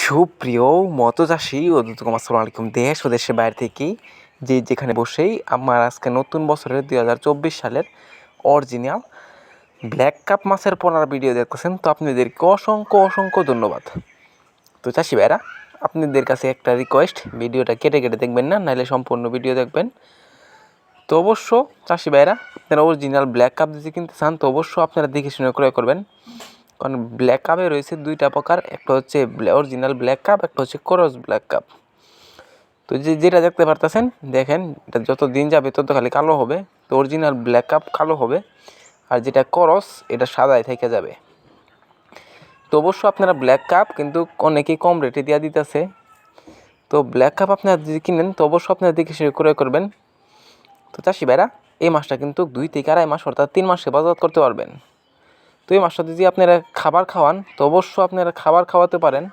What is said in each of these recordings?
সুপ্রিয় মতচাষী ও দর্শক আসসালামু আলাইকুম। দেশ ও দেশের বাইরে থেকেই যেখানে বসেই আমার আজকে নতুন বছরের 2024 সালের অরিজিনাল ব্ল্যাক কাপ মাছের পোনার ভিডিও দেখতেছেন, তো আপনাদেরকে অসংখ্য ধন্যবাদ। তো চাষি ভাইরা, আপনাদের কাছে একটা রিকোয়েস্ট, ভিডিওটা কেটে দেখবেন না, নাহলে সম্পূর্ণ ভিডিও দেখবেন। তো অবশ্য চাষি ভাইরা, আপনারা অরিজিনাল ব্ল্যাক কাপ যদি কিনতে চান তো অবশ্য আপনারা দেখে শুনে ক্রয় করবেন, কারণ ব্ল্যাক কাপে রয়েছে দুইটা প্রকার, একটা হচ্ছে অরিজিনাল ব্ল্যাক কাপ, একটা হচ্ছে ক্রস ব্ল্যাক কাপ। তো যেটা দেখতে পারতেছেন, দেখেন এটা যত দিন যাবে তত খালি কালো হবে। তো অরিজিনাল ব্ল্যাক কাপ কালো হবে, আর যেটা ক্রস এটা সাদাই থেকে যাবে। তো অবশ্য আপনারা ব্ল্যাক কাপ কিন্তু অনেকেই কম রেটে দেওয়া দিতেছে। তো ব্ল্যাক কাপ আপনারা যদি কিনেন তো অবশ্যই আপনারা দেখে সেটা ক্রয় করবেন। তো চাষি ভাইরা, এই মাছটা কিন্তু 2 থেকে 2.5 মাস অর্থাৎ 3 মাসে বাজারজাত করতে পারবেন। তো এই মাছটা যদি আপনারা খাবার খাওয়ান তো অবশ্যই আপনারা খাবার খাওয়াতে পারেন।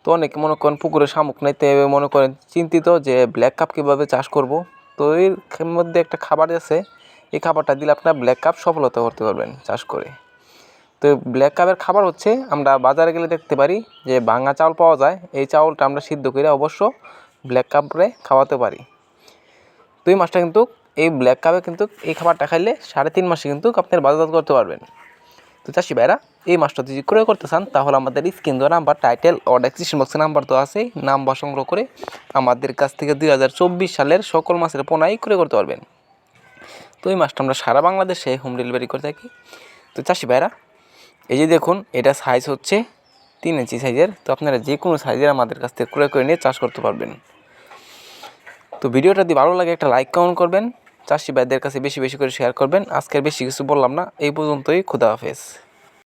তো অনেকে মনে করেন পুকুরে শামুক নাইতে মনে করেন চিন্তিত যে ব্ল্যাক কাপ কীভাবে চাষ করব। তো এর মধ্যে একটা খাবার আছে, এই খাবারটা দিলে আপনার ব্ল্যাক কাপ সফলতা করতে পারবেন চাষ করে। তো ব্ল্যাক কাপের খাবার হচ্ছে, আমরা বাজারে গেলে দেখতে পারি যে ভাঙা চাউল পাওয়া যায়, এই চাউলটা আমরা সিদ্ধ করে অবশ্য ব্ল্যাক কাপে খাওয়াতে পারি। তো এই মাছটা কিন্তু এই ব্ল্যাক কাপে কিন্তু এই খাবারটা খাইলে 3.5 মাসে কিন্তু আপনার বাজারজাত করতে পারবেন। তো চাষি ভাইরা, এই মাছটা যদি ক্রয় করতে চান তাহলে আমাদের স্ক্রিন দেওয়া নাম্বার, টাইটেল ও ডেসক্রিপশন বক্সে নাম্বার তো আছে, নাম্বার সংগ্রহ করে আমাদের কাছ থেকে 2024 সালের সকল মাছের পোনাই ক্রয় করতে পারবেন। তো এই মাছটা আমরা সারা বাংলাদেশে হোম ডেলিভারি করে থাকি। তো চাষি ভাইরা, এই যে দেখুন, এটা সাইজ হচ্ছে 3 ইঞ্চি সাইজের। তো আপনারা যে কোনো সাইজের আমাদের কাছ থেকে ক্রয় করে নিয়ে চাষ করতে পারবেন। তো ভিডিওটা যদি ভালো লাগে একটা লাইক কমেন্ট করবেন, চাষি ভাইদের কাছে বেশি করে শেয়ার করবেন। আজকের বেশি কিছু বললাম না, এই পর্যন্তই। খোদা হাফেজ।